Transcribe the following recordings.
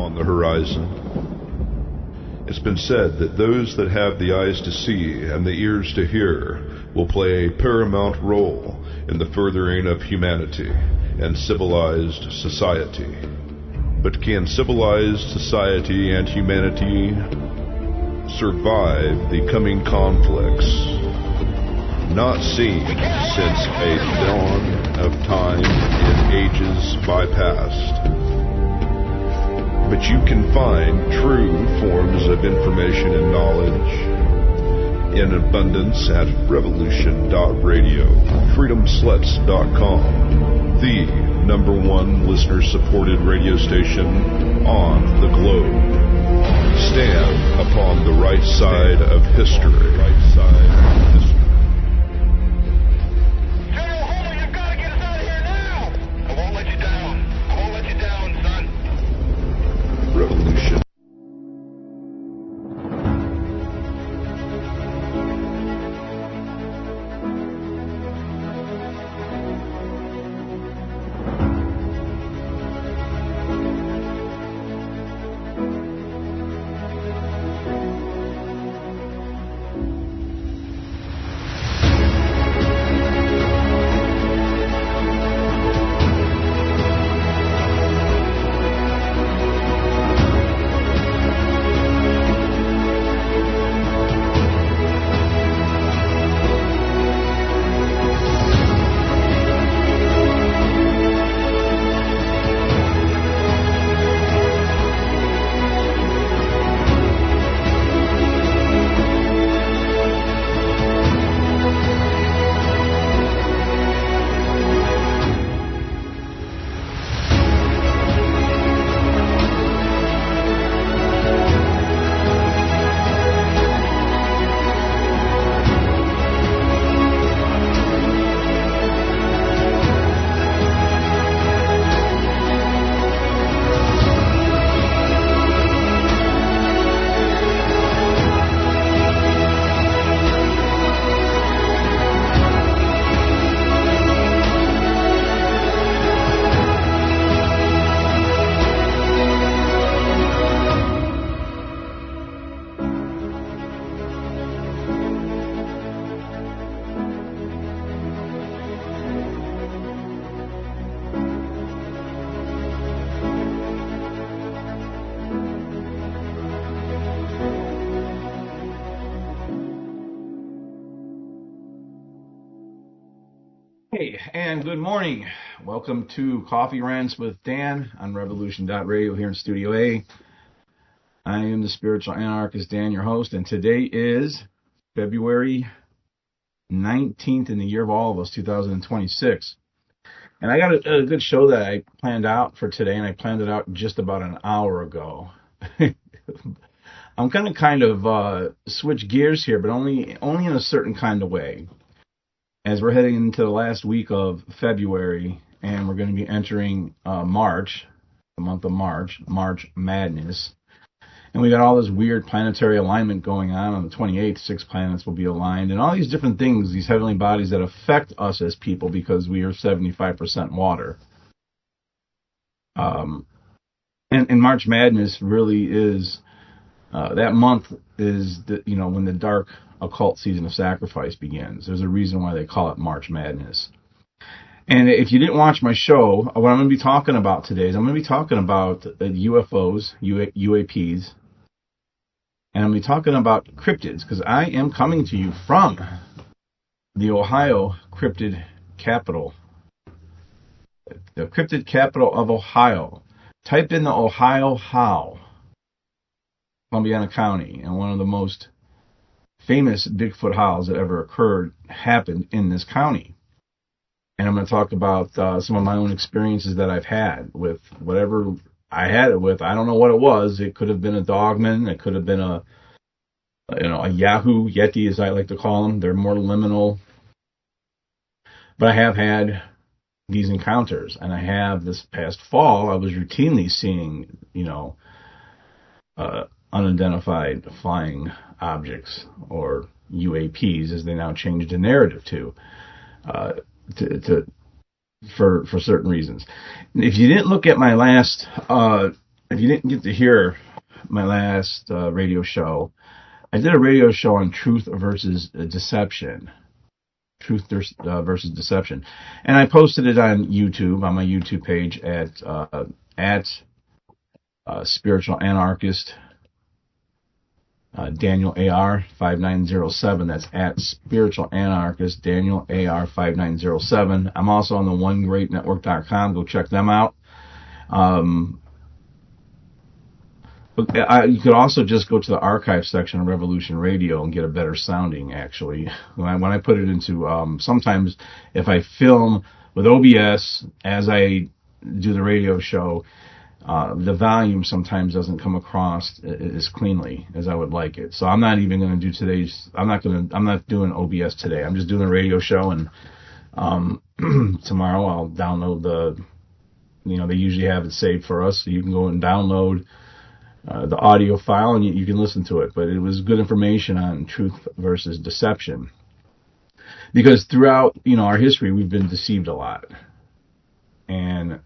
on the horizon. It's been said that those that have the eyes to see and the ears to hear will play a paramount role in the furthering of humanity and civilized society. But can civilized society and humanity survive the coming conflicts not seen since a dawn of time in ages bypast? But you can find true forms of information and knowledge in abundance at revolution.radio, freedomsluts.com, the #1 listener-supported radio station on the globe. Stand upon the right side of history. General Homer, you've got to get us out of here now! I won't let you down. I won't let you down, son. Revolution. Hey, and good morning. Welcome to Coffee Rants with Dan on Revolution.radio here in Studio A. I am the spiritual anarchist Dan, your host, and today is February 19th in the year of all of us, 2026. And I got a good show that I planned out for today, and I planned it out just about an hour ago. I'm going to kind of switch gears here, but only in a certain kind of way. As we're heading into the last week of February, and we're going to be entering March, the month of March Madness. And we got all this weird planetary alignment going on the 28th. 6 planets will be aligned, and all these different things, these heavenly bodies that affect us as people because we are 75% water. And March Madness really is, that month is, when the dark occult season of sacrifice begins. There's a reason why they call it March Madness. And if you didn't watch my show, what I'm going to be talking about today is I'm going to be talking about UFOs, UAPs, and I'm going to be talking about cryptids, because I am coming to you from the Ohio cryptid capital. The cryptid capital of Ohio. Type in the Ohio how. Columbiana County, and one of the most famous Bigfoot howls that ever happened in this county. And I'm going to talk about some of my own experiences that I've had with whatever I had it with. I don't know what it was. It could have been a dogman. It could have been a Yahoo Yeti, as I like to call them. They're more liminal. But I have had these encounters, and I have this past fall. I was routinely seeing, unidentified flying objects, or UAPs, as they now changed the narrative for certain reasons. If you didn't look at my last if you didn't get to hear my last radio show, I did a radio show on truth versus deception. Truth versus deception. And I posted it on YouTube, on my YouTube page at Spiritual Anarchist Daniel AR 5907. That's at Spiritual Anarchist Daniel AR 5907. I'm also on the OneGreatNetwork.com. Go check them out. But you could also just go to the archive section of Revolution Radio and get a better sounding, actually. When I put it into, sometimes if I film with OBS as I do the radio show, the volume sometimes doesn't come across as cleanly as I would like it. So I'm not even going to do I'm not doing OBS today. I'm just doing a radio show, and tomorrow I'll download they usually have it saved for us, so you can go and download the audio file, and you can listen to it. But it was good information on truth versus deception, because throughout our history we've been deceived a lot, and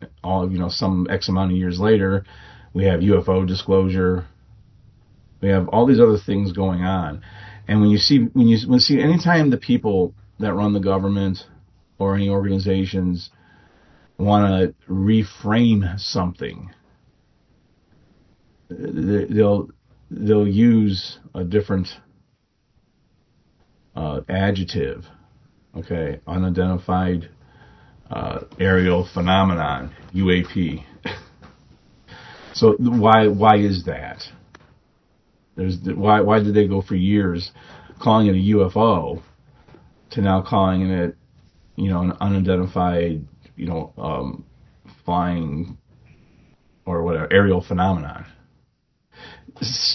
some X amount of years later we have UFO disclosure, we have all these other things going on. And when you see anytime the people that run the government or any organizations want to reframe something, they'll use a different adjective. Okay, unidentified aerial phenomenon, UAP. So why is that? Why did they go for years calling it a UFO to now calling it an unidentified flying or whatever aerial phenomenon?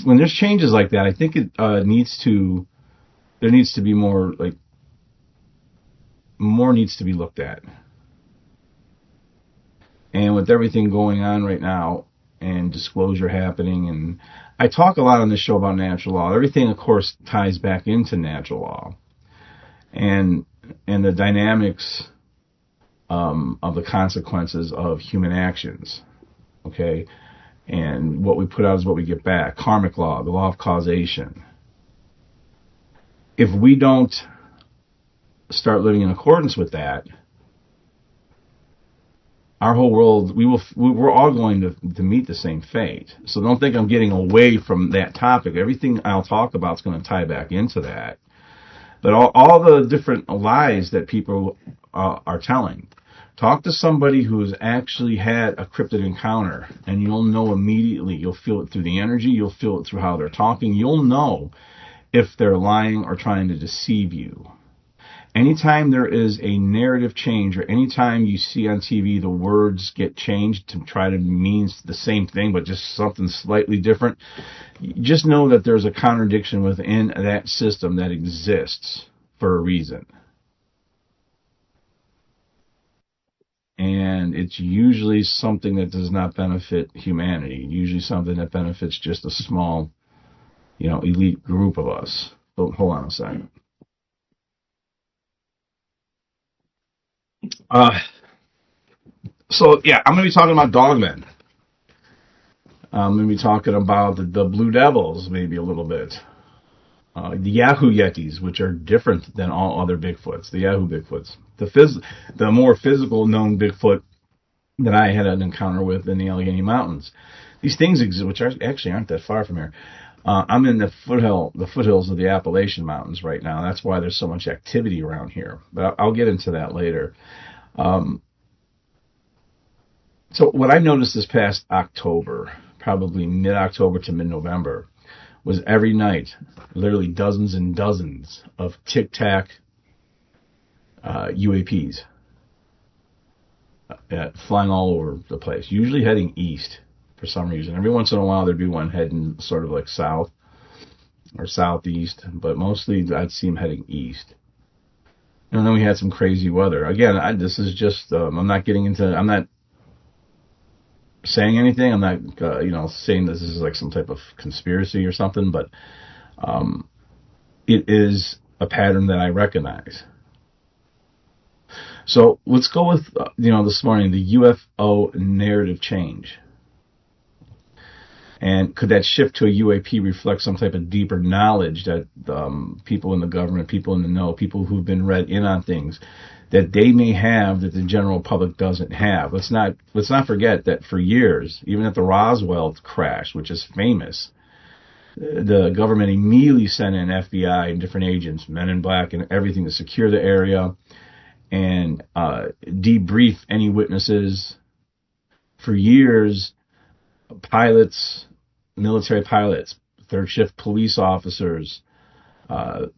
When there's changes like that, I think there needs to be more needs to be looked at. And with everything going on right now and disclosure happening, and I talk a lot on this show about natural law. Everything, of course, ties back into natural law and the dynamics of the consequences of human actions. Okay. And what we put out is what we get back. Karmic law, the law of causation. If we don't start living in accordance with that, our whole world, we're all going to meet the same fate. So don't think I'm getting away from that topic. Everything I'll talk about is going to tie back into that. But all the different lies that people are telling. Talk to somebody who's actually had a cryptid encounter, and you'll know immediately. You'll feel it through the energy. You'll feel it through how they're talking. You'll know if they're lying or trying to deceive you. Anytime there is a narrative change, or anytime you see on TV the words get changed to try to mean the same thing, but just something slightly different, just know that there's a contradiction within that system that exists for a reason. And it's usually something that does not benefit humanity. Usually something that benefits just a small, elite group of us. Oh, hold on a second. So yeah, I'm going to be talking about dogmen. I'm going to be talking about the Blue Devils, maybe a little bit. The Yahoo Yetis, which are different than all other Bigfoots. The Yahoo Bigfoots. The more physical known Bigfoot that I had an encounter with in the Allegheny Mountains. These things exist, which actually aren't that far from here. I'm in the foothills of the Appalachian Mountains right now. That's why there's so much activity around here. But I'll get into that later. So what I noticed this past October, probably mid-October to mid-November, was every night, literally dozens and dozens of tic-tac UAPs flying all over the place, usually heading east for some reason. Every once in a while there'd be one heading sort of like south or southeast, but mostly I'd see them heading east. And then we had some crazy weather. Again, this is just, I'm not saying anything. I'm not, saying this is like some type of conspiracy or something, but it is a pattern that I recognize. So let's go with, this morning, the UFO narrative change. And could that shift to a UAP reflect some type of deeper knowledge that people in the government, people in the know, people who've been read in on things that they may have that the general public doesn't have? Let's not forget that for years, even at the Roswell crash, which is famous, the government immediately sent in FBI and different agents, men in black and everything, to secure the area and debrief any witnesses. For years, pilots, military pilots, third shift police officers,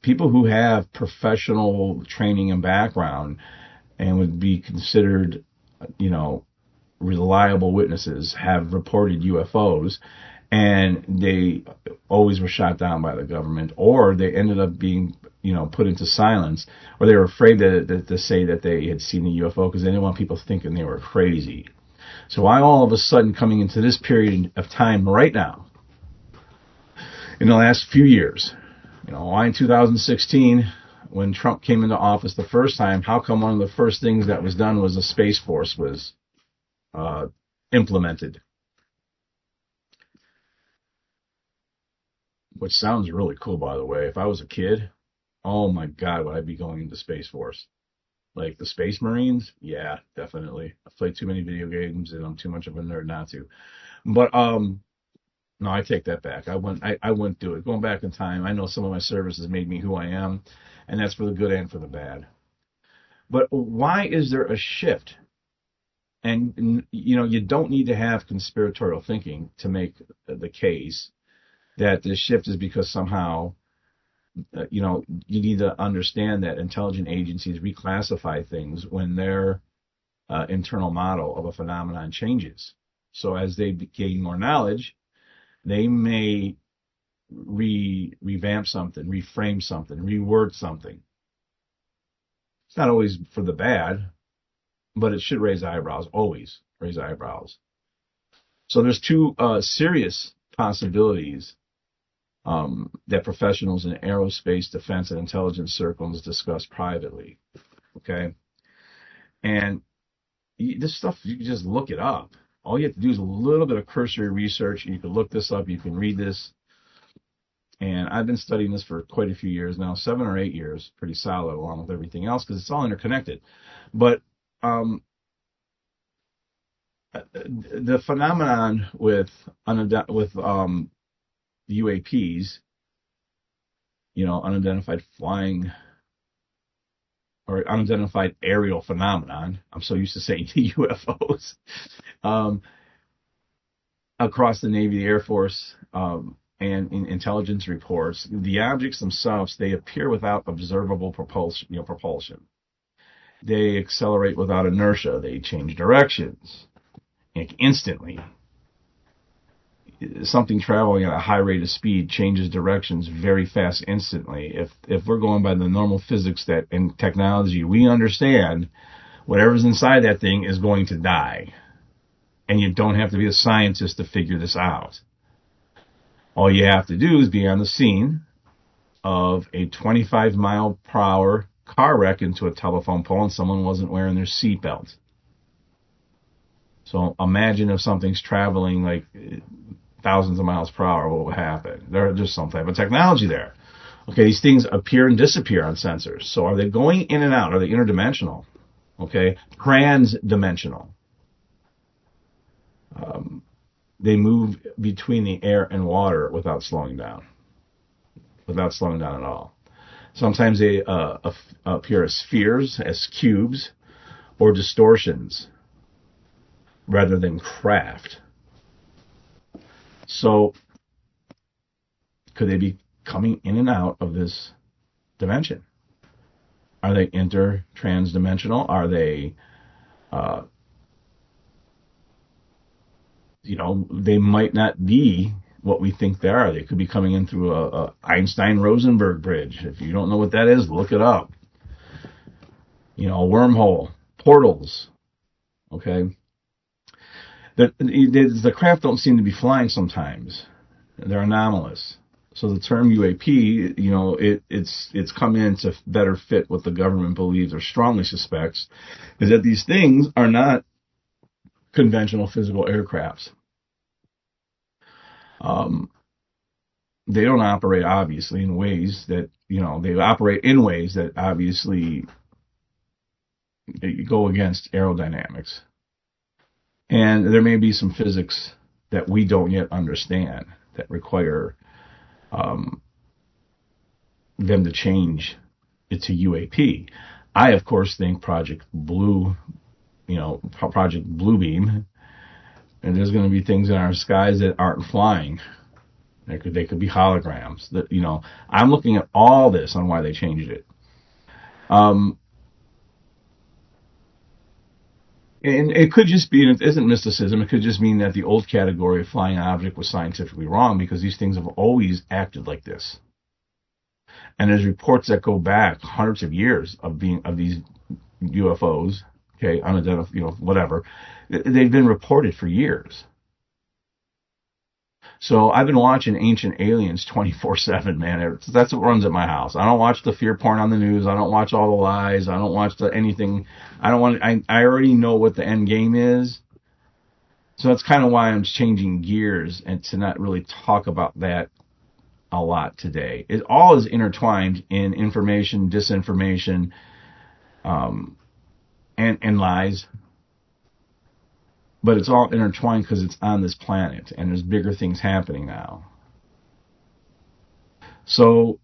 people who have professional training and background and would be considered, reliable witnesses, have reported UFOs, and they always were shot down by the government, or they ended up being, put into silence, or they were afraid to say that they had seen a UFO because they didn't want people thinking they were crazy. So why all of a sudden coming into this period of time right now, in the last few years, why in 2016, when Trump came into office the first time, how come one of the first things that was done was a Space Force was implemented? Which sounds really cool, by the way. If I was a kid, oh my God, would I be going into Space Force? Like the Space Marines? Yeah, definitely. I've played too many video games and I'm too much of a nerd not to. But no, I take that back. I wouldn't do it. Going back in time, I know some of my services made me who I am, and that's for the good and for the bad. But why is there a shift? And you don't need to have conspiratorial thinking to make the case that this shift is because somehow, you need to understand that intelligent agencies reclassify things when their internal model of a phenomenon changes. So as they gain more knowledge, they may revamp something, reframe something, reword something. It's not always for the bad, but it should raise eyebrows, always raise eyebrows. So there's two serious possibilities that professionals in aerospace, defense, and intelligence circles discuss privately. Okay? And this stuff, you can just look it up. All you have to do is a little bit of cursory research. You can look this up. You can read this. And I've been studying this for quite a few years now, 7 or 8 years, pretty solid, along with everything else, because it's all interconnected. But the phenomenon with UAPs, unidentified flying or unidentified aerial phenomenon. I'm so used to saying UFOs. Across the Navy, the Air Force, and in intelligence reports, the objects themselves, they appear without observable propulsion. They accelerate without inertia. They change directions instantly. Something traveling at a high rate of speed changes directions very fast instantly. If we're going by the normal physics that and technology we understand, whatever's inside that thing is going to die. And you don't have to be a scientist to figure this out. All you have to do is be on the scene of a 25-mile-per-hour car wreck into a telephone pole and someone wasn't wearing their seatbelt. So imagine if something's traveling like thousands of miles per hour, what would happen? There's some type of technology there. Okay, these things appear and disappear on sensors. So are they going in and out? Are they interdimensional? Okay, transdimensional. They move between the air and water without slowing down at all. Sometimes they appear as spheres, as cubes, or distortions, rather than craft. So, could they be coming in and out of this dimension? Are they transdimensional? Are they, they might not be what we think they are. They could be coming in through a Einstein-Rosenberg bridge. If you don't know what that is, look it up. A wormhole, portals. Okay. The craft don't seem to be flying sometimes. They're anomalous. So the term UAP, it's come in to better fit what the government believes or strongly suspects, is that these things are not conventional physical aircrafts. They don't operate obviously in ways that, they operate in ways that obviously go against aerodynamics. And there may be some physics that we don't yet understand that require them to change it to UAP. I, of course, think Project Bluebeam, and there's going to be things in our skies that aren't flying. They could be holograms. That I'm looking at all this on why they changed it. And it could just be, and it isn't mysticism, it could just mean that the old category of flying object was scientifically wrong because these things have always acted like this. And there's reports that go back hundreds of years of these UFOs, okay, unidentified, whatever. They've been reported for years. So I've been watching Ancient Aliens 24/7, man. That's what runs at my house. I don't watch the fear porn on the news. I don't watch all the lies. I don't watch anything. I already know what the end game is. So that's kind of why I'm changing gears and to not really talk about that a lot today. It all is intertwined in information, disinformation, and lies. But it's all intertwined because it's on this planet, and there's bigger things happening now. So,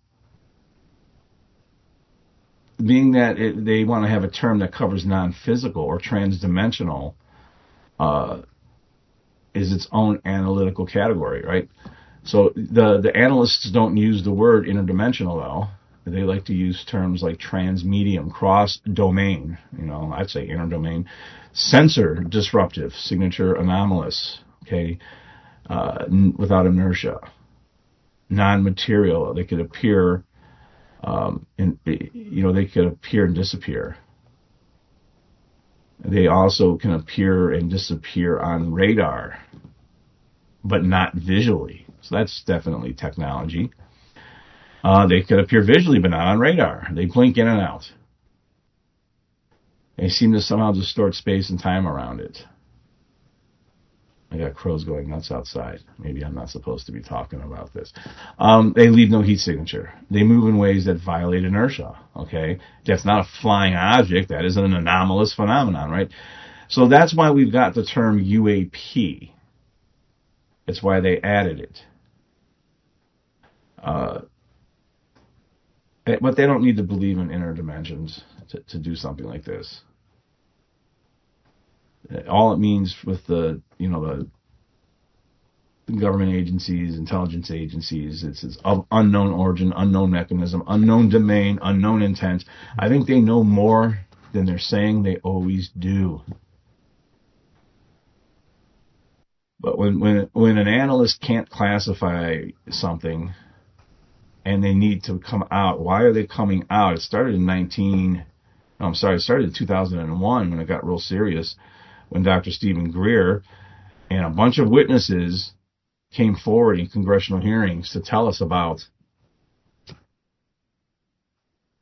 being that they want to have a term that covers non-physical or transdimensional, is its own analytical category, right? So the analysts don't use the word interdimensional, though. They like to use terms like transmedium, cross-domain, I'd say interdomain, sensor disruptive, signature anomalous, okay, without inertia, non-material. They could appear, they could appear and disappear. They also can appear and disappear on radar, but not visually. So that's definitely technology. They could appear visually, but not on radar. They blink in and out. They seem to somehow distort space and time around it. I got crows going nuts outside. Maybe I'm not supposed to be talking about this. They leave no heat signature. They move in ways that violate inertia. Okay, that's not a flying object. That is an anomalous phenomenon, right? So that's why we've got the term UAP. It's why they added it. But they don't need to believe in inner dimensions to do something like this. All it means with the government agencies, intelligence agencies, it's of unknown origin, unknown mechanism, unknown domain, unknown intent. I think they know more than they're saying they always do. But when an analyst can't classify something and they need to come out, why are they coming out? It started in 2001 when it got real serious, when Dr. Stephen Greer and a bunch of witnesses came forward in congressional hearings to tell us about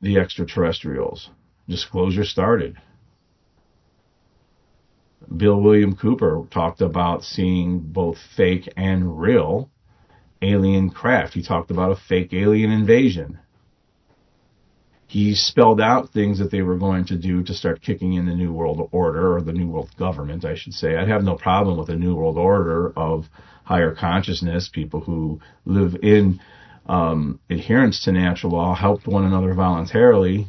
the extraterrestrials. Disclosure started. Bill William Cooper talked about seeing both fake and real alien craft. He talked about a fake alien invasion. He spelled out things that they were going to do to start kicking in the New World Order, or the New World Government, I should say. I'd have no problem with a New World Order of higher consciousness, people who live in adherence to natural law, help one another voluntarily,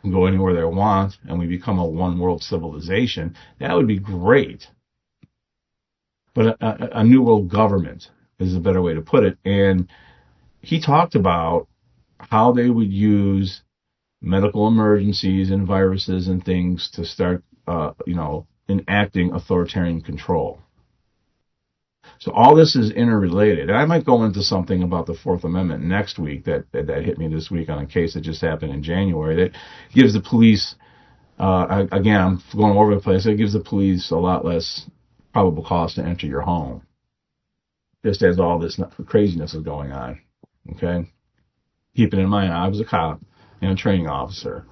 can go anywhere they want, and we become a one-world civilization. That would be great. But a New World Government is a better way to put it. And he talked about how they would use medical emergencies and viruses and things to start, enacting authoritarian control. So all this is interrelated. And I might go into something about the Fourth Amendment next week that hit me this week on a case that just happened in January that gives the police, again, I'm going over the place, it gives the police a lot less probable cause to enter your home, just as all this craziness is going on. Okay? Keeping in mind, I was a cop and a training officer.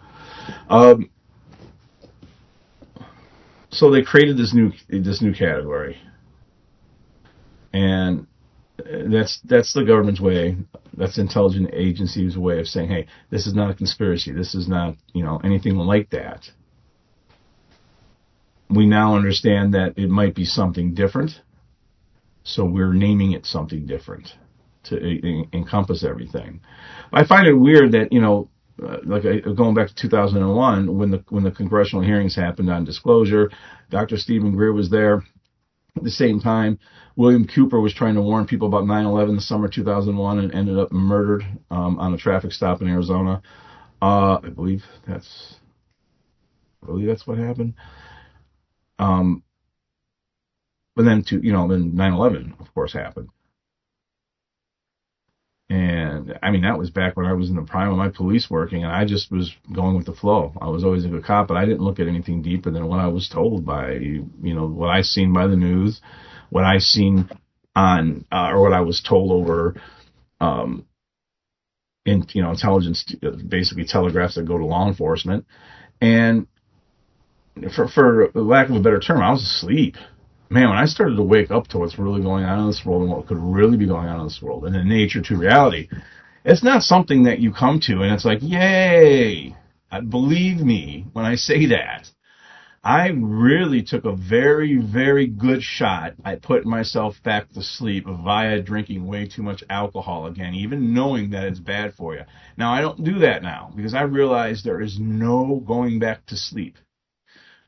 So they created this new category. And That's the government's way. That's the intelligence agency's way of saying, hey, this is not a conspiracy. This is not, anything like that. We now understand that it might be something different, so we're naming it something different to encompass everything. I find it weird that, going back to 2001, when the congressional hearings happened on disclosure, Dr. Stephen Greer was there. At the same time, William Cooper was trying to warn people about 9/11 the summer 2001 and ended up murdered on a traffic stop in Arizona. I believe that's what happened. But then then 9/11, of course, happened. And I mean, that was back when I was in the prime of my police working, and I just was going with the flow. I was always a good cop, but I didn't look at anything deeper than what I was told by, what I seen by the news, what I seen on, or what I was told over, intelligence, basically telegraphs that go to law enforcement. And for lack of a better term, I was asleep. Man, when I started to wake up to what's really going on in this world and what could really be going on in this world and the nature to reality, it's not something that you come to and it's like, yay! Believe me when I say that. I really took a very, very good shot at putting myself back to sleep via drinking way too much alcohol again, even knowing that it's bad for you. Now, I don't do that now because I realize there is no going back to sleep.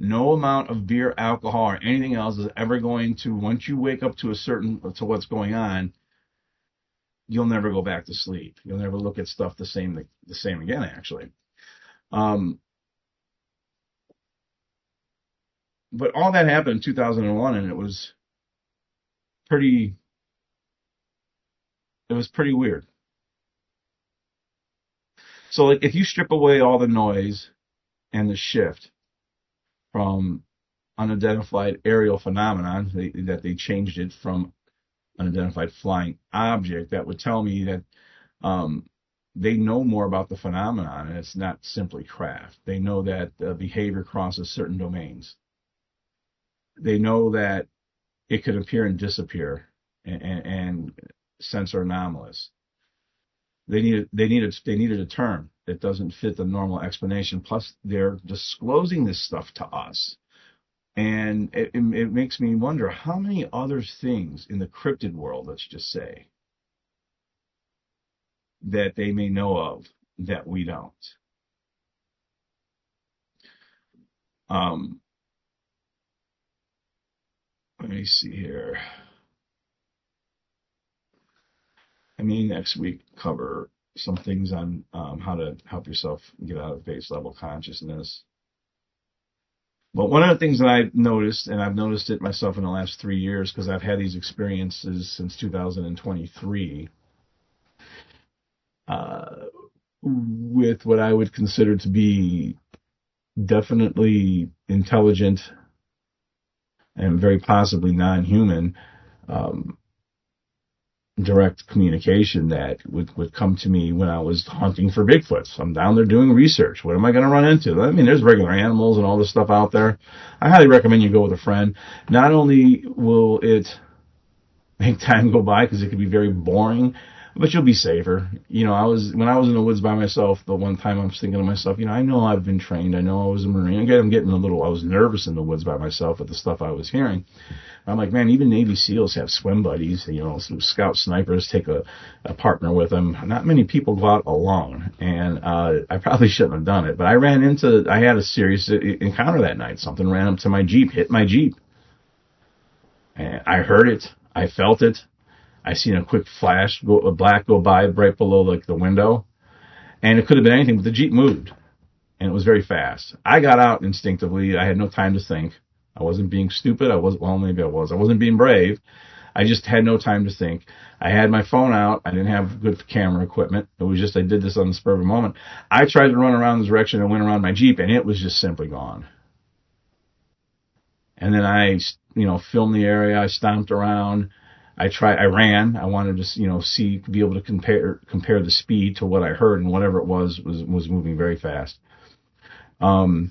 No amount of beer, alcohol, or anything else is ever going to, once you wake up to what's going on, you'll never go back to sleep. You'll never look at stuff the same again, actually. But all that happened in 2001, and it was pretty weird. So, like, if you strip away all the noise and the shift from unidentified aerial phenomenon, that they changed it from unidentified flying object, that would tell me that they know more about the phenomenon, and it's not simply craft. They know that behavior crosses certain domains. They know that it could appear and disappear, and sense are anomalous. They needed a term that doesn't fit the normal explanation. Plus, they're disclosing this stuff to us, and it makes me wonder how many other things in the cryptid world, let's just say, that they may know of that we don't. Let me see here. I may next week cover some things on how to help yourself get out of base level consciousness. But one of the things that I've noticed, and I've noticed it myself in the last 3 years because I've had these experiences since 2023, with what I would consider to be definitely intelligent and very possibly non-human direct communication that would come to me when I was hunting for Bigfoot. So I'm down there doing research. What am I going to run into? I mean, there's regular animals and all this stuff out there. I highly recommend you go with a friend. Not only will it make time go by because it could be very boring, but you'll be safer. When I was in the woods by myself, the one time I was thinking to myself, I know I've been trained. I know I was a Marine. I was nervous in the woods by myself with the stuff I was hearing. I'm like, man, even Navy SEALs have swim buddies. Some scout snipers take a partner with them. Not many people go out alone, and I probably shouldn't have done it. But I had a serious encounter that night. Something ran up to my Jeep, hit my Jeep. And I heard it. I felt it. I seen a quick flash, a black go by right below like the window, and it could have been anything, but the Jeep moved, and it was very fast. I got out instinctively. I had no time to think. I wasn't being stupid. Maybe I was. I wasn't being brave. I just had no time to think. I had my phone out. I didn't have good camera equipment. It was just I did this on the spur of a moment. I tried to run around this direction and went around my Jeep, and it was just simply gone. And then I, filmed the area. I stomped around. I ran. I wanted to, be able to compare the speed to what I heard, and whatever it was moving very fast. Again,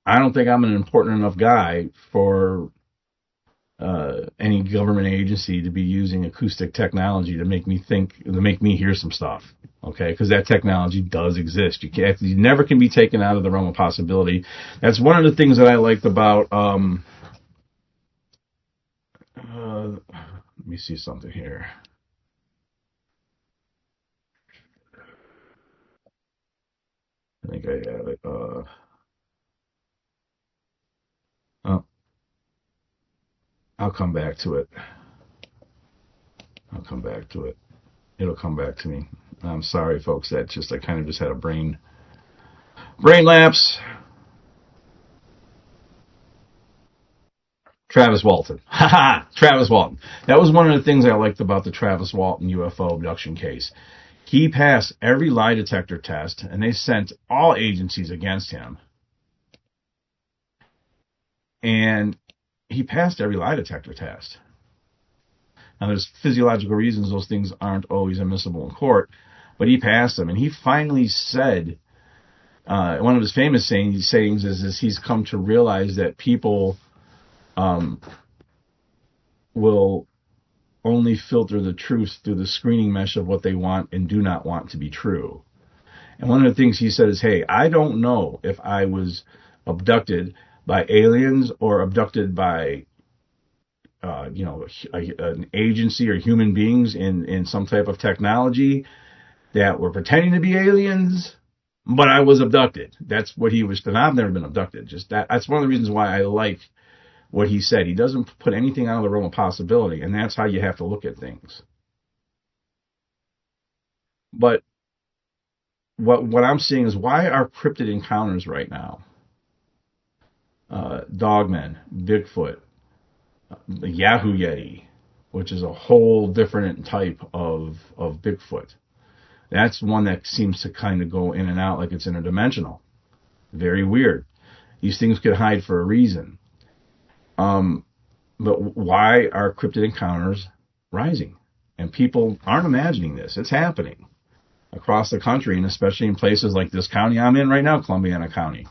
I don't think I'm an important enough guy for any government agency to be using acoustic technology to make me hear some stuff. Okay, because that technology does exist. You never can be taken out of the realm of possibility. That's one of the things that I liked about. Let me see something here. I think I have it. Oh, I'll come back to it. It'll come back to me. I'm sorry, folks. I kind of just had a brain lapse. Travis Walton. Travis Walton. That was one of the things I liked about the Travis Walton UFO abduction case. He passed every lie detector test, and they sent all agencies against him. And he passed every lie detector test. Now, there's physiological reasons those things aren't always admissible in court, but he passed them. And he finally said, one of his famous sayings is he's come to realize that people will only filter the truth through the screening mesh of what they want and do not want to be true. And one of the things he said is, hey, I don't know if I was abducted by aliens or abducted by an agency or human beings in some type of technology that were pretending to be aliens, but I was abducted. That's what he was. And I've never been abducted. That's one of the reasons why I like what he said. He doesn't put anything out of the realm of possibility, and that's how you have to look at things. But what I'm seeing is, why are cryptid encounters right now? Dogmen, Bigfoot, the Yahoo Yeti, which is a whole different type of Bigfoot. That's one that seems to kind of go in and out like it's interdimensional. Very weird. These things could hide for a reason. But why are cryptid encounters rising? And people aren't imagining this. It's happening across the country, and especially in places like this county I'm in right now, Columbiana County.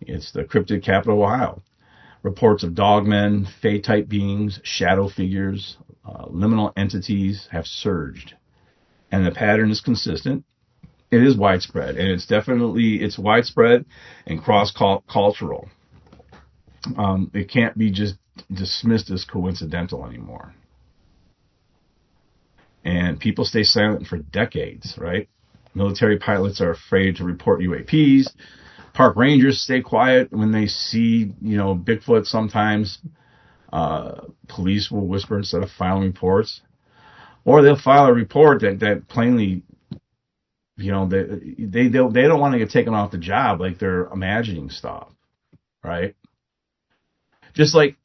It's the cryptid capital of Ohio. Reports of dogmen, fae-type beings, shadow figures, liminal entities have surged. And the pattern is consistent. It is widespread, and it's widespread and cross-cultural. It can't be just dismissed as coincidental anymore. And people stay silent for decades, right? Military pilots are afraid to report UAPs. Park rangers stay quiet when they see, Bigfoot sometimes. Police will whisper instead of filing reports. Or they'll file a report that plainly, they don't want to get taken off the job, like they're imagining stuff, right? Just like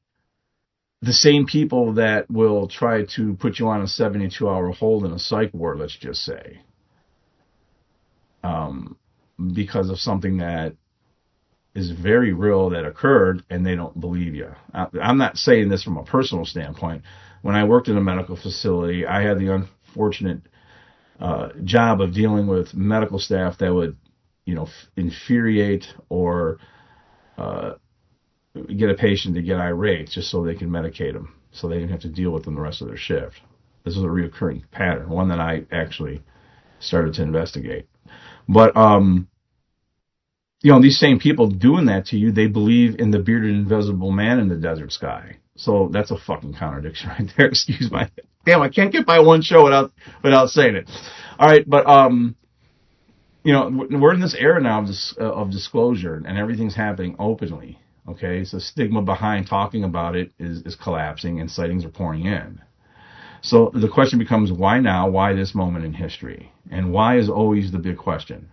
the same people that will try to put you on a 72-hour hold in a psych ward, let's just say, because of something that is very real that occurred, and they don't believe you. I'm not saying this from a personal standpoint. When I worked in a medical facility, I had the unfortunate job of dealing with medical staff that would, infuriate or get a patient to get irate just so they can medicate them, so they didn't have to deal with them the rest of their shift. This was a recurring pattern, one that I actually started to investigate. But, these same people doing that to you, they believe in the bearded invisible man in the desert sky. So that's a fucking contradiction right there. Excuse my... Damn, I can't get by one show without saying it. All right, but, we're in this era now of disclosure, and everything's happening openly. Okay, so stigma behind talking about it is collapsing, and sightings are pouring in. So the question becomes, why now? Why this moment in history? And why is always the big question.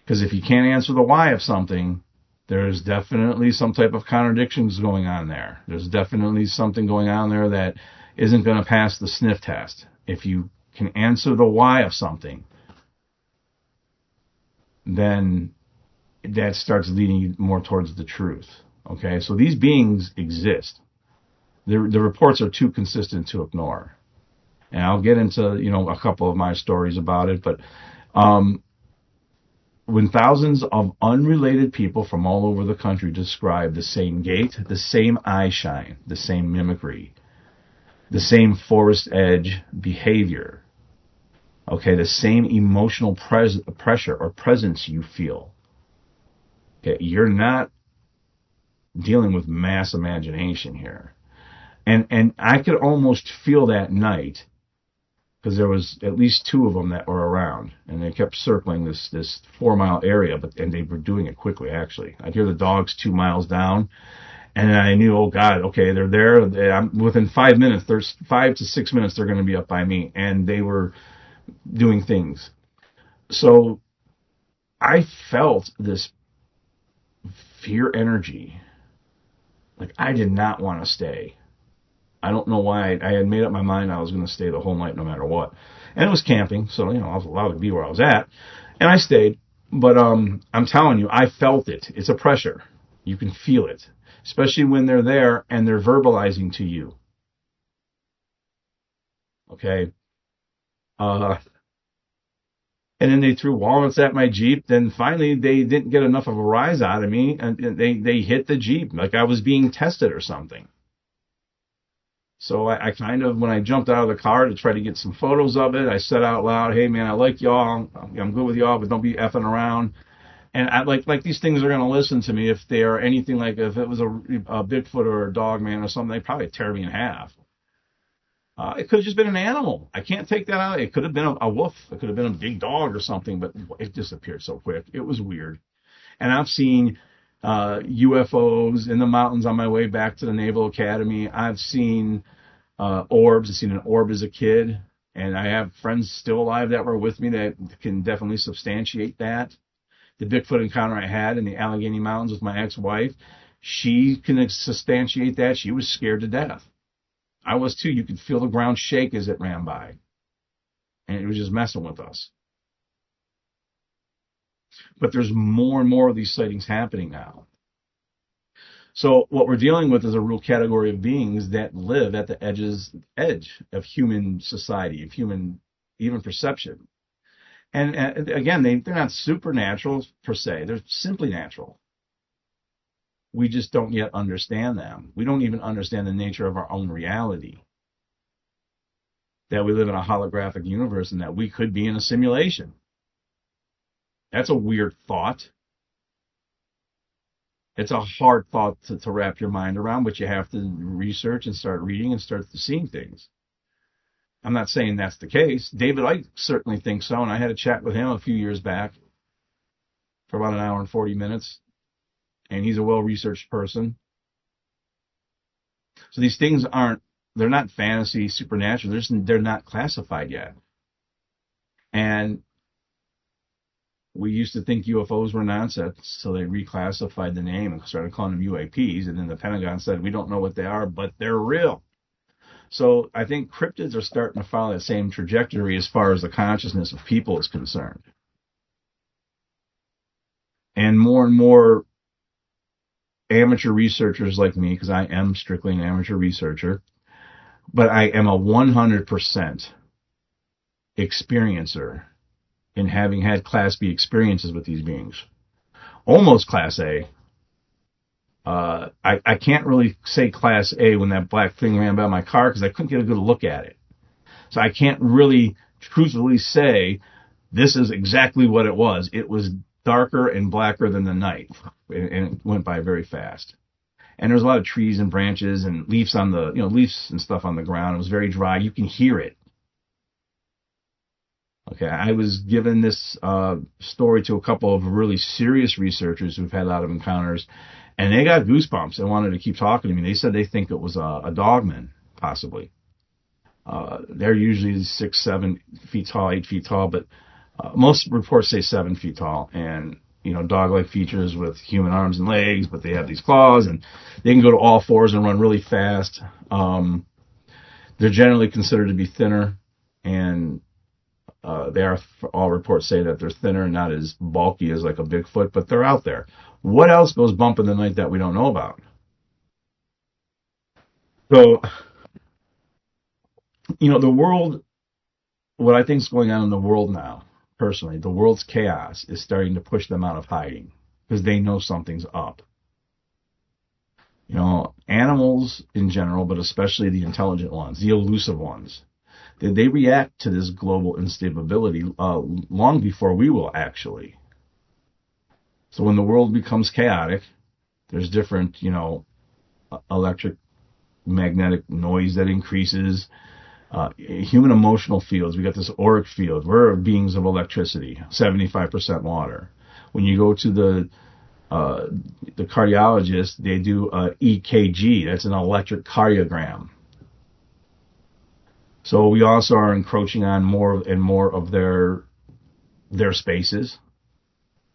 Because if you can't answer the why of something, there's definitely some type of contradictions going on there. There's definitely something going on there that isn't going to pass the sniff test. If you can answer the why of something, then that starts leading you more towards the truth. Okay, so these beings exist. The reports are too consistent to ignore. And I'll get into, a couple of my stories about it, but when thousands of unrelated people from all over the country describe the same gait, the same eye shine, the same mimicry, the same forest edge behavior, okay, the same emotional pressure or presence you feel, okay, you're not dealing with mass imagination here. And I could almost feel that night, because there was at least two of them that were around, and they kept circling this 4 mile area, and they were doing it quickly. Actually, I'd hear the dogs 2 miles down, and I knew, oh God, okay, they're there. Within 5 minutes, there's 5 to 6 minutes, they're going to be up by me, and they were doing things. So I felt this fear energy. Like, I did not want to stay. I don't know why. I had made up my mind I was going to stay the whole night no matter what. And it was camping, so, I was allowed to be where I was at. And I stayed. But I'm telling you, I felt it. It's a pressure. You can feel it, especially when they're there and they're verbalizing to you. Okay? And then they threw walnuts at my Jeep. Then finally, they didn't get enough of a rise out of me, and they hit the Jeep like I was being tested or something. So I kind of, when I jumped out of the car to try to get some photos of it, I said out loud, "Hey man, I like y'all. I'm good with y'all, but don't be effing around." And I like these things are going to listen to me if they are anything like, if it was a Bigfoot or a dog man or something, they'd probably tear me in half. It could have just been an animal. I can't take that out. It could have been a wolf. It could have been a big dog or something, but it disappeared so quick. It was weird. And I've seen UFOs in the mountains on my way back to the Naval Academy. I've seen orbs. I've seen an orb as a kid, and I have friends still alive that were with me that can definitely substantiate that. The Bigfoot encounter I had in the Allegheny Mountains with my ex-wife, she can substantiate that. She was scared to death. I was too. You could feel the ground shake as it ran by, and it was just messing with us. But there's more and more of these sightings happening now. So what we're dealing with is a real category of beings that live at the edge of human society, of human even perception. And again, they're not supernatural per se. They're simply natural. We just don't yet understand them. We don't even understand the nature of our own reality. That we live in a holographic universe and that we could be in a simulation. That's a weird thought. It's a hard thought to wrap your mind around, but you have to research and start reading and start seeing things. I'm not saying that's the case. David Icke certainly thinks so, and I had a chat with him a few years back for about an hour and 40 minutes, and he's a well-researched person. So these things they're not fantasy, supernatural. They're not classified yet. And we used to think UFOs were nonsense, so they reclassified the name and started calling them UAPs, and then the Pentagon said, we don't know what they are, but they're real. So I think cryptids are starting to follow that same trajectory as far as the consciousness of people is concerned. And more amateur researchers like me, because I am strictly an amateur researcher, but I am a 100% experiencer in having had Class B experiences with these beings. Almost Class A. I can't really say Class A when that black thing ran by my car because I couldn't get a good look at it. So I can't really truthfully say this is exactly what it was. It was darker and blacker than the night, and it went by very fast. And there was a lot of trees and branches and leaves on the, leaves and stuff on the ground. It was very dry. You can hear it. Okay, I was given this story to a couple of really serious researchers who've had a lot of encounters, and they got goosebumps and wanted to keep talking to me. They said they think it was a dogman, possibly. They're usually 6, 7 feet tall, 8 feet tall, but most reports say 7 feet tall, and dog-like features with human arms and legs, but they have these claws, and they can go to all fours and run really fast. They're generally considered to be thinner, and all reports say that they're thinner, not as bulky as like a Bigfoot, but they're out there. What else goes bump in the night that we don't know about? So, the world, what I think is going on in the world now personally, the world's chaos is starting to push them out of hiding because they know something's up. You know, animals in general, but especially the intelligent ones, the elusive ones, they react to this global instability long before we will actually. So when the world becomes chaotic, there's different, you know, electric, magnetic noise that increases. Human emotional fields. We got this auric field. We're beings of electricity, 75% water. When you go to the cardiologist, they do a EKG. That's an electric cardiogram. So we also are encroaching on more and more of their spaces.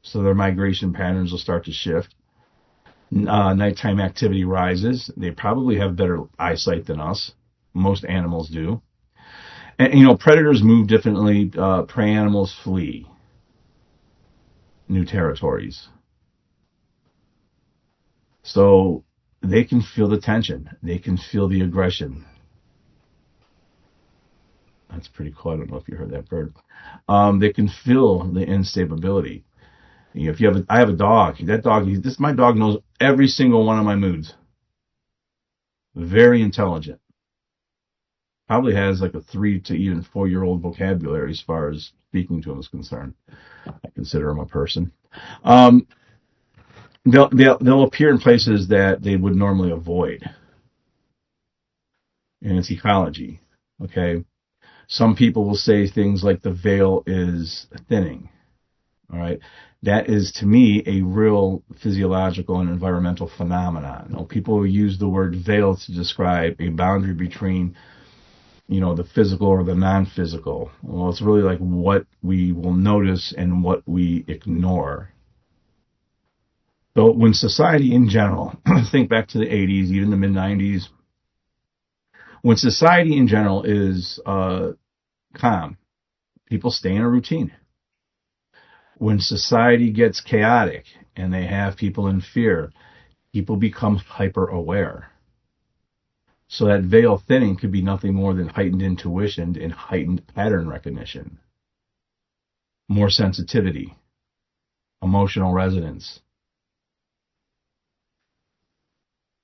So their migration patterns will start to shift. Nighttime activity rises. They probably have better eyesight than us. Most animals do. And, you know, predators move differently. Prey animals flee new territories. So they can feel the tension. They can feel the aggression. That's pretty cool. I don't know if you heard that bird. They can feel the instability. You know, if you have I have a dog. My dog knows every single one of my moods. Very intelligent. Probably has like a 3 to even 4-year-old vocabulary as far as speaking to him is concerned. I consider him a person. They'll appear in places that they would normally avoid. And it's ecology. Okay. Some people will say things like the veil is thinning. All right. That is, to me, a real physiological and environmental phenomenon. You know, people use the word veil to describe a boundary between, you know, the physical or the non-physical. Well, it's really like what we will notice and what we ignore. So when society in general, think back to the 80s, even the mid-90s, when society in general is calm, people stay in a routine. When society gets chaotic and they have people in fear, people become hyper-aware. So that veil thinning could be nothing more than heightened intuition and heightened pattern recognition. More sensitivity, emotional resonance.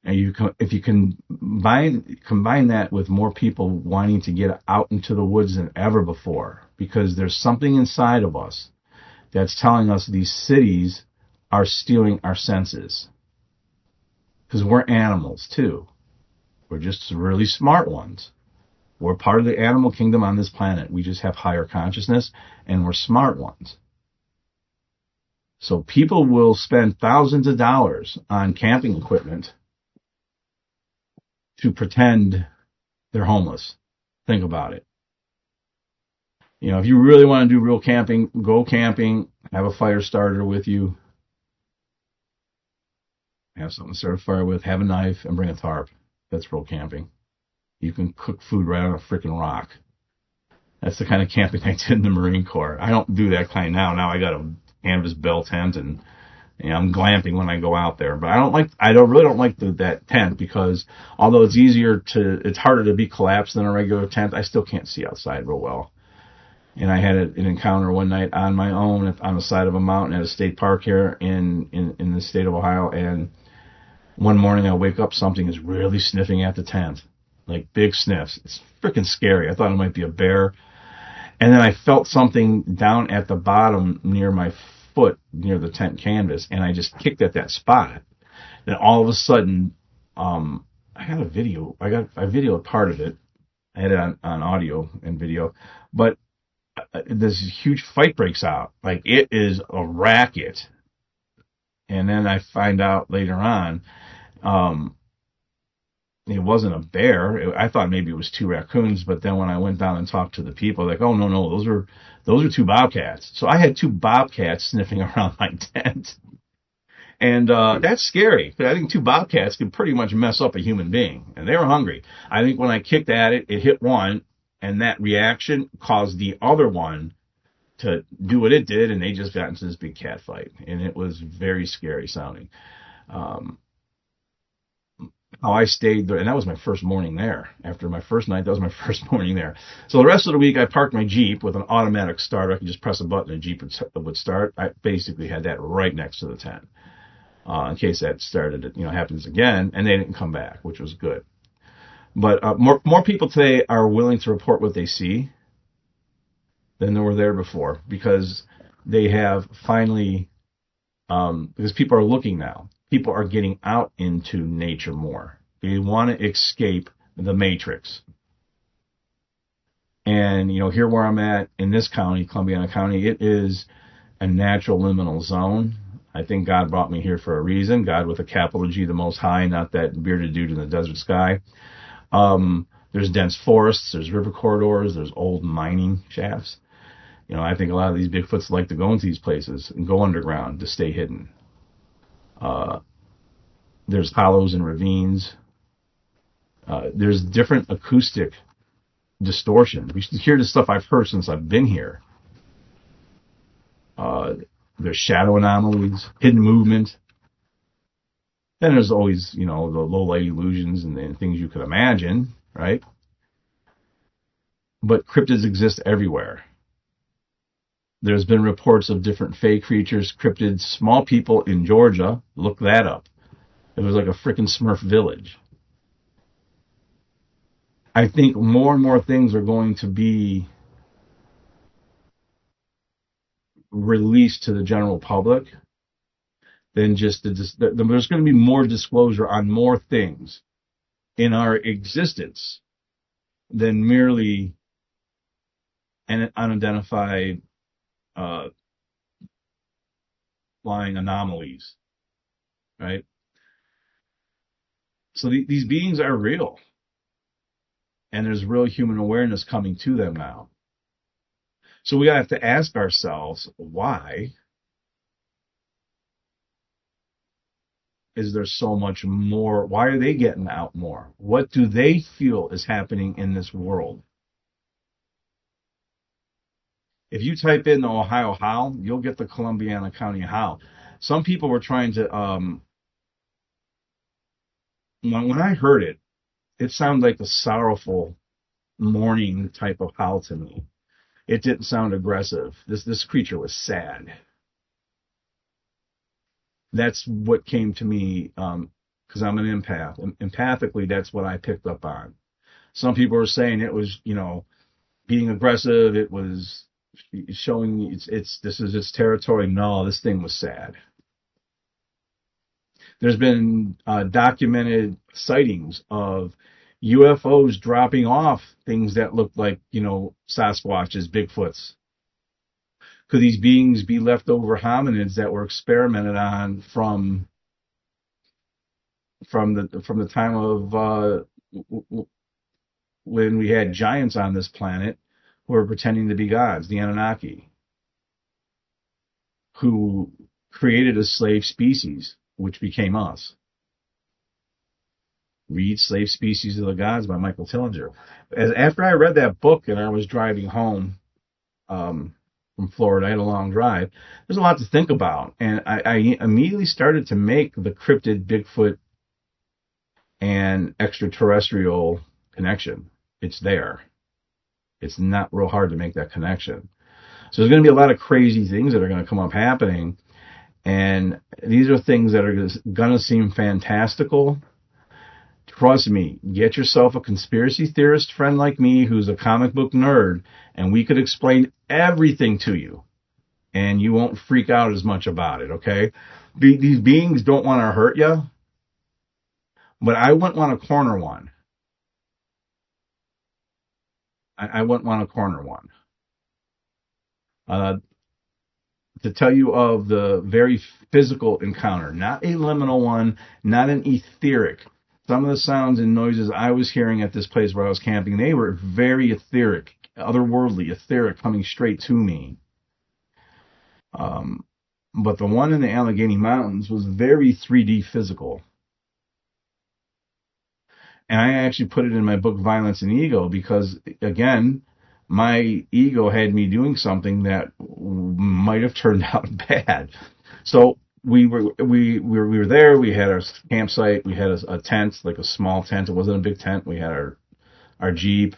And if you can combine that with more people wanting to get out into the woods than ever before, because there's something inside of us that's telling us these cities are stealing our senses. Because we're animals too. We're just really smart ones. We're part of the animal kingdom on this planet. We just have higher consciousness and we're smart ones. So people will spend thousands of dollars on camping equipment to pretend they're homeless. Think about it. You know, if you really want to do real camping, go camping, have a fire starter with you, have something to start a fire with, have a knife, and bring a tarp. That's real camping. You can cook food right on a freaking rock. That's the kind of camping I did in the Marine Corps. I don't do that kind now. Now I got a canvas bell tent and you know, I'm glamping when I go out there. But I really don't like that tent because although it's harder to be collapsed than a regular tent, I still can't see outside real well. And I had an encounter one night on my own on the side of a mountain at a state park here in the state of Ohio. And one morning I wake up, something is really sniffing at the tent, like big sniffs. It's freaking scary. I thought it might be a bear. And then I felt something down at the bottom near my foot, near the tent canvas, and I just kicked at that spot. Then all of a sudden, I got a video. I videoed part of it. I had it on audio and video, but this huge fight breaks out. Like it is a racket. And then I find out later on, it wasn't a bear. I thought maybe it was 2 raccoons, but then when I went down and talked to the people, like, oh no, those are 2 bobcats. So I had 2 bobcats sniffing around my tent, and that's scary. But I think 2 bobcats can pretty much mess up a human being, and they were hungry. I think when I kicked at it, it hit one, and that reaction caused the other one to do what it did, and they just got into this big cat fight, and it was very scary sounding. how I stayed there, and that was my first morning there. After my first night, that was my first morning there. So the rest of the week, I parked my Jeep with an automatic start. I could just press a button and Jeep would start. I basically had that right next to the tent, in case that happens again, and they didn't come back, which was good. But more people today are willing to report what they see than there were there before, because they have finally, because people are looking now. People are getting out into nature more. They want to escape the matrix. And, here where I'm at in this county, Columbiana County, it is a natural liminal zone. I think God brought me here for a reason. God with a capital G, the Most High, not that bearded dude in the desert sky. There's dense forests, there's river corridors, there's old mining shafts. I think a lot of these Bigfoots like to go into these places and go underground to stay hidden. There's hollows and ravines. There's different acoustic distortion. We should hear the stuff I've heard since I've been here. There's shadow anomalies, hidden movement. Then there's always, the low light illusions and things you could imagine, right? But cryptids exist everywhere. There's been reports of different fey creatures, cryptids, small people in Georgia. Look that up. It was like a freaking Smurf village. I think more and more things are going to be released to the general public than just there's going to be more disclosure on more things in our existence than merely an unidentified flying anomalies, right? So these beings are real, and there's real human awareness coming to them now. So we have to ask ourselves, why is there so much more? Why are they getting out more? What do they feel is happening in this world? If you type in the Ohio Howl, you'll get the Columbiana County Howl. Some people were trying to, when I heard it, it sounded like a sorrowful mourning type of howl to me. It didn't sound aggressive. This creature was sad. That's what came to me, because I'm an empath. And empathically, that's what I picked up on. Some people were saying it was, being aggressive. It was showing this is its territory. No, this thing was sad. There's been documented sightings of UFOs dropping off things that look like, Sasquatches, Bigfoots. Could these beings be leftover hominids that were experimented on from the time of when we had giants on this planet who were pretending to be gods, the Anunnaki, who created a slave species, which became us? Read Slave Species of the Gods by Michael Tillinger. After I read that book and I was driving home from Florida, I had a long drive, there's a lot to think about. And I immediately started to make the cryptid, Bigfoot, and extraterrestrial connection. It's there. It's not real hard to make that connection. So there's going to be a lot of crazy things that are going to come up happening. And these are things that are going to seem fantastical. Trust me, get yourself a conspiracy theorist friend like me who's a comic book nerd, and we could explain everything to you, and you won't freak out as much about it, okay? These beings don't want to hurt you, but I wouldn't want to corner one. I wouldn't want to corner one. To tell you of the very physical encounter, not a liminal one, not an etheric. Some of the sounds and noises I was hearing at this place where I was camping, they were very etheric, otherworldly, etheric, coming straight to me. But the one in the Allegheny Mountains was very 3D physical. And I actually put it in my book, Violence and Ego, because, again, my ego had me doing something that might have turned out bad. So we were there. We had our campsite. We had a tent, like a small tent. It wasn't a big tent. We had our Jeep.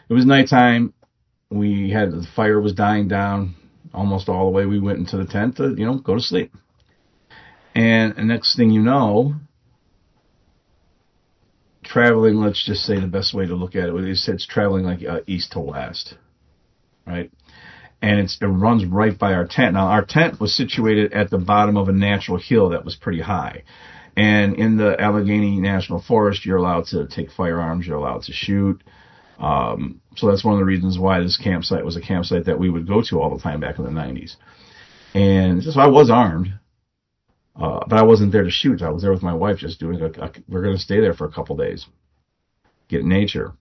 It was nighttime. The fire was dying down almost all the way. We went into the tent to, go to sleep. And the next thing you know, traveling, let's just say the best way to look at it is it's traveling like east to west, right? And it runs right by our tent. Now, our tent was situated at the bottom of a natural hill that was pretty high. And in the Allegheny National Forest, you're allowed to take firearms, you're allowed to shoot. So that's one of the reasons why this campsite was a campsite that we would go to all the time back in the 90s. And so I was armed, but I wasn't there to shoot. I was there with my wife just doing we're going to stay there for a couple days, get nature.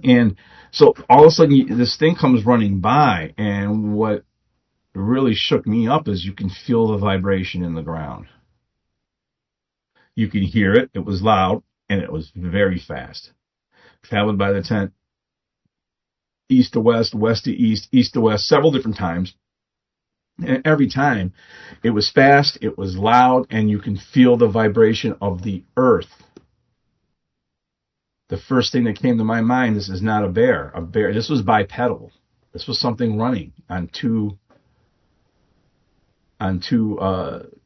And so all of a sudden this thing comes running by, and what really shook me up is you can feel the vibration in the ground. You can hear it. It was loud, and it was very fast. Traveled by the tent, east to west, west to east, east to west, several different times. And every time, it was fast, it was loud, and you can feel the vibration of the earth. The first thing that came to my mind, this is not a bear. This was bipedal. This was something running on two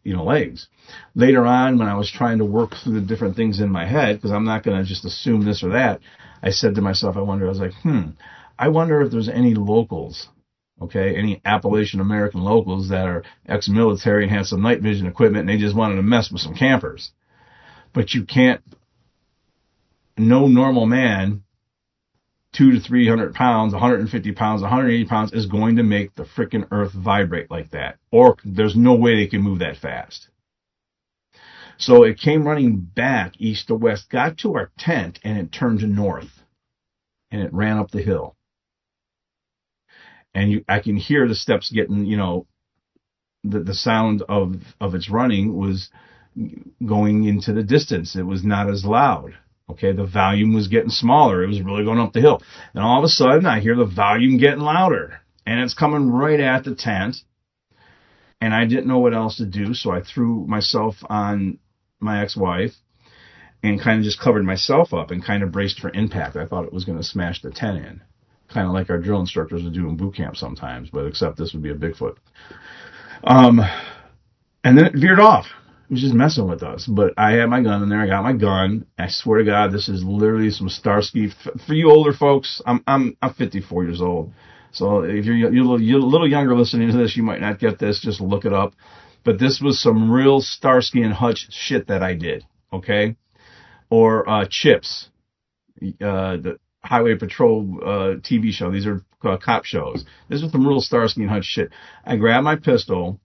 legs. Later on, when I was trying to work through the different things in my head, because I'm not going to just assume this or that, I said to myself, I wonder if there's any locals, okay, any Appalachian American locals that are ex-military and had some night vision equipment, and they just wanted to mess with some campers. But you can't, no normal man, 200 to 300 pounds, 150 pounds, 180 pounds is going to make the frickin' earth vibrate like that. Or there's no way they can move that fast. So it came running back east to west, got to our tent, and it turned to north. And it ran up the hill. And I can hear the steps getting, the sound of its running was going into the distance. It was not as loud. Okay, the volume was getting smaller. It was really going up the hill. And all of a sudden, I hear the volume getting louder. And it's coming right at the tent. And I didn't know what else to do, so I threw myself on my ex-wife and kind of just covered myself up and kind of braced for impact. I thought it was going to smash the tent in, kind of like our drill instructors would do in boot camp sometimes, but except this would be a Bigfoot. And then it veered off. It was just messing with us. But I had my gun in there. I got my gun. I swear to God, this is literally some Starsky. For you older folks, I'm 54 years old. So if you're a little younger listening to this, you might not get this. Just look it up. But this was some real Starsky and Hutch shit that I did. Okay? Or Chips, the Highway Patrol TV show. These are cop shows. This was some real Starsky and Hutch shit. I grab my pistol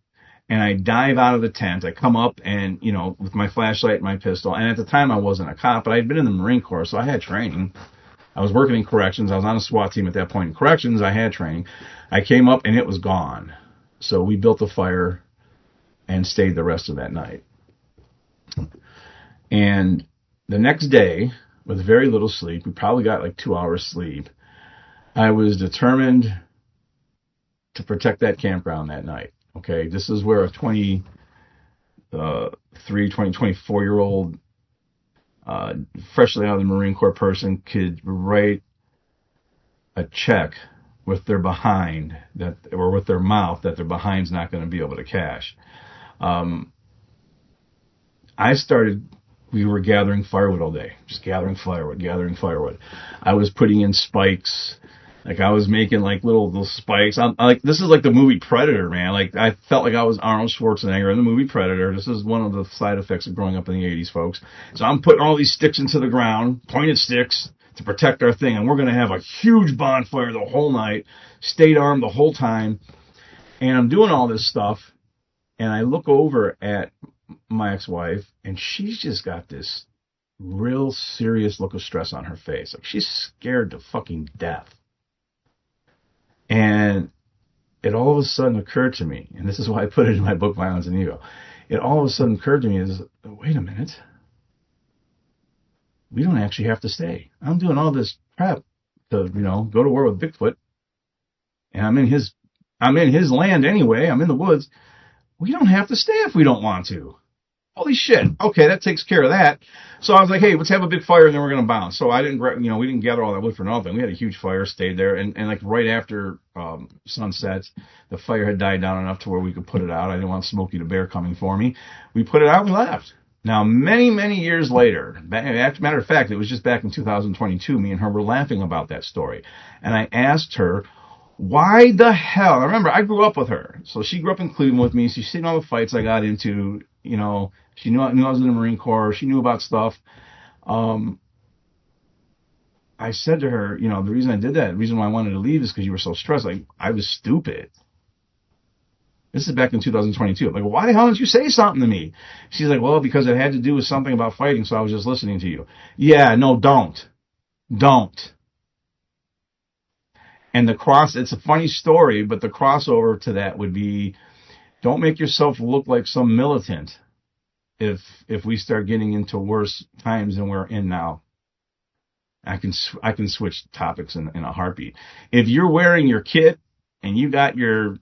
and I dive out of the tent. I come up and, with my flashlight and my pistol. And at the time I wasn't a cop, but I'd been in the Marine Corps, so I had training. I was working in corrections. I was on a SWAT team at that point in corrections. I had training. I came up and it was gone. So we built a fire and stayed the rest of that night. And the next day, with very little sleep, we probably got like 2 hours sleep, I was determined to protect that campground that night. Okay, this is where a 24-year-old freshly out of the Marine Corps person could write a check with their behind or with their mouth that their behind's not going to be able to cash. We were gathering firewood all day, just gathering firewood. I was putting in spikes. Like I was making like little spikes. This is like the movie Predator, man. Like I felt like I was Arnold Schwarzenegger in the movie Predator. This is one of the side effects of growing up in the 80s, folks. So I'm putting all these sticks into the ground, pointed sticks to protect our thing. And we're going to have a huge bonfire the whole night, stayed armed the whole time. And I'm doing all this stuff. And I look over at my ex-wife and she's just got this real serious look of stress on her face. Like she's scared to fucking death. And it all of a sudden occurred to me, and this is why I put it in my book, Violence and Ego. It all of a sudden occurred to me is, wait a minute. We don't actually have to stay. I'm doing all this prep to, go to war with Bigfoot. And I'm in his land anyway. I'm in the woods. We don't have to stay if we don't want to. Holy shit. Okay, that takes care of that. So I was like, hey, let's have a big fire and then we're going to bounce. So I didn't, we didn't gather all that wood for nothing. We had a huge fire, stayed there. And like right after sunset, the fire had died down enough to where we could put it out. I didn't want Smokey the Bear coming for me. We put it out and we left. Now, many, many years later, matter of fact, it was just back in 2022, me and her were laughing about that story. And I asked her, why the hell? I remember I grew up with her. So she grew up in Cleveland with me. So she's seen all the fights I got into, she knew I was in the Marine Corps. She knew about stuff. I said to her, the reason I did that, the reason why I wanted to leave is because you were so stressed. Like, I was stupid. This is back in 2022. I'm like, why the hell didn't you say something to me? She's like, well, because it had to do with something about fighting, so I was just listening to you. Yeah, no, don't. Don't. And it's a funny story, but the crossover to that would be, don't make yourself look like some militant if we start getting into worse times than we're in now. I can switch topics in a heartbeat. If you're wearing your kit and you got your,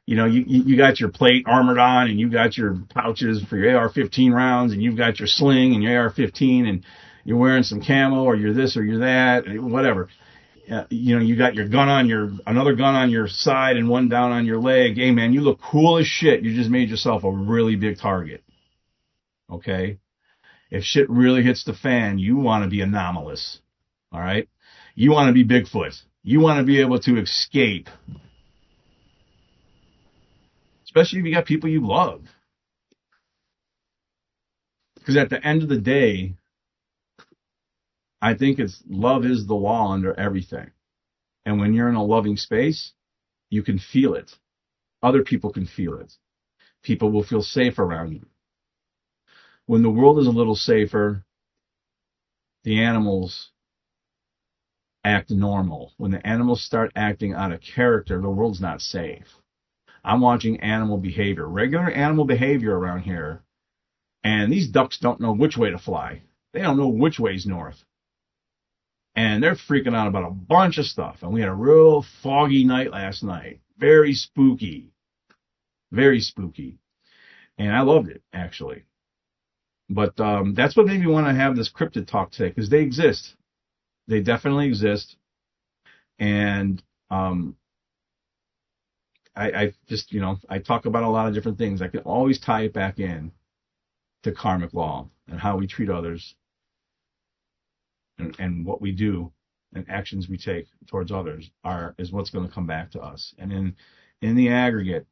you got your plate armored on and you got your pouches for your AR-15 rounds and you've got your sling and your AR-15 and you're wearing some camo or you're this or you're that, whatever. You got your another gun on your side and one down on your leg. Hey man, you look cool as shit. You just made yourself a really big target. Okay? If shit really hits the fan, you want to be anomalous. All right? You want to be Bigfoot. You want to be able to escape. Especially if you got people you love. Because at the end of the day, I think love is the law under everything. And when you're in a loving space, you can feel it. Other people can feel it. People will feel safe around you. When the world is a little safer, the animals act normal. When the animals start acting out of character, the world's not safe. I'm watching animal behavior, regular animal behavior around here, and these ducks don't know which way to fly. They don't know which way's north. And they're freaking out about a bunch of stuff. And we had a real foggy night last night. Very spooky. Very spooky. And I loved it, actually. But that's what made me want to have this cryptid talk today, because they exist. They definitely exist. And I just, I talk about a lot of different things. I can always tie it back in to karmic law and how we treat others. And what we do and actions we take towards others is what's going to come back to us. And in the aggregate,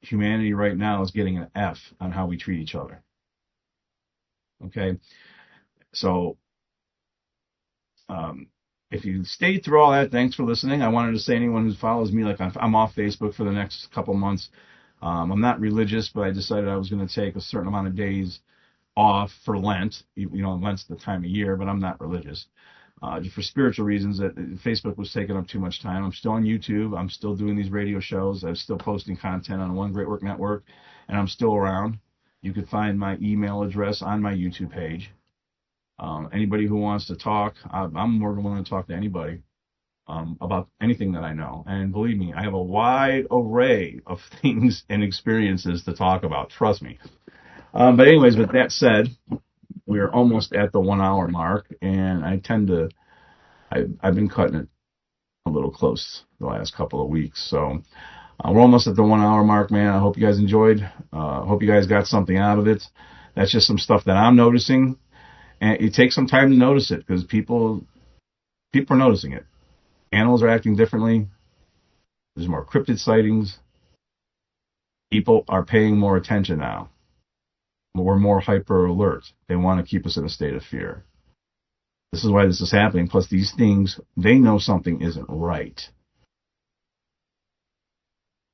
humanity right now is getting an F on how we treat each other. Okay? So, if you stayed through all that, thanks for listening. I wanted to say anyone who follows me, like I'm off Facebook for the next couple months. I'm not religious, but I decided I was going to take a certain amount of days off for Lent. Lent's the time of year, but I'm not religious. Just for spiritual reasons, that Facebook was taking up too much time. I'm still on YouTube. I'm still doing these radio shows. I'm still posting content on One Great Work Network, and I'm still around. You can find my email address on my YouTube page. Anybody who wants to talk, I'm more than willing to talk to anybody about anything that I know. And believe me, I have a wide array of things and experiences to talk about. Trust me. But anyways, with that said, we're almost at the 1 hour mark, and I've been cutting it a little close the last couple of weeks. So we're almost at the 1 hour mark, man. I hope you guys enjoyed. I hope you guys got something out of it. That's just some stuff that I'm noticing, and it takes some time to notice it because people are noticing it. Animals are acting differently. There's more cryptid sightings. People are paying more attention now. We're more hyper alert. They want to keep us in a state of fear. This is why this is happening. Plus, these things, they know something isn't right.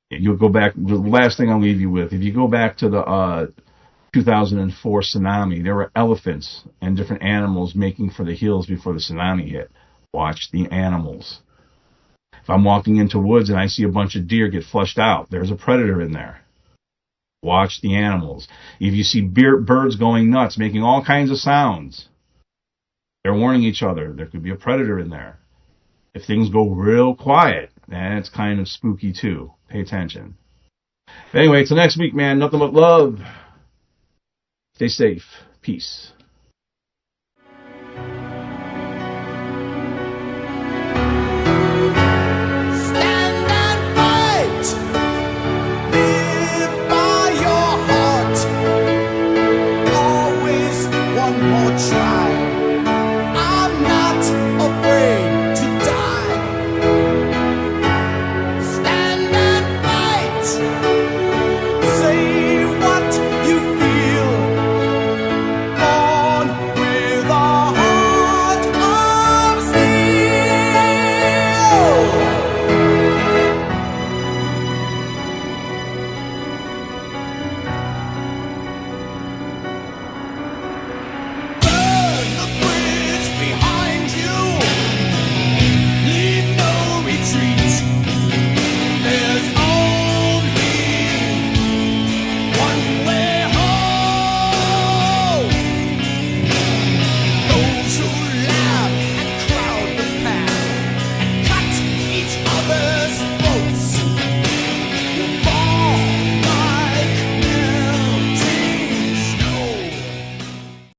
You'll go back, the last thing I'll leave you with, if you go back to the 2004 tsunami, there were elephants and different animals making for the hills before the tsunami hit. Watch the animals. If I'm walking into woods and I see a bunch of deer get flushed out, there's a predator in there. Watch the animals. If you see birds going nuts, making all kinds of sounds, they're warning each other. There could be a predator in there. If things go real quiet, that's kind of spooky too. Pay attention. Anyway, till next week, man. Nothing but love. Stay safe. Peace.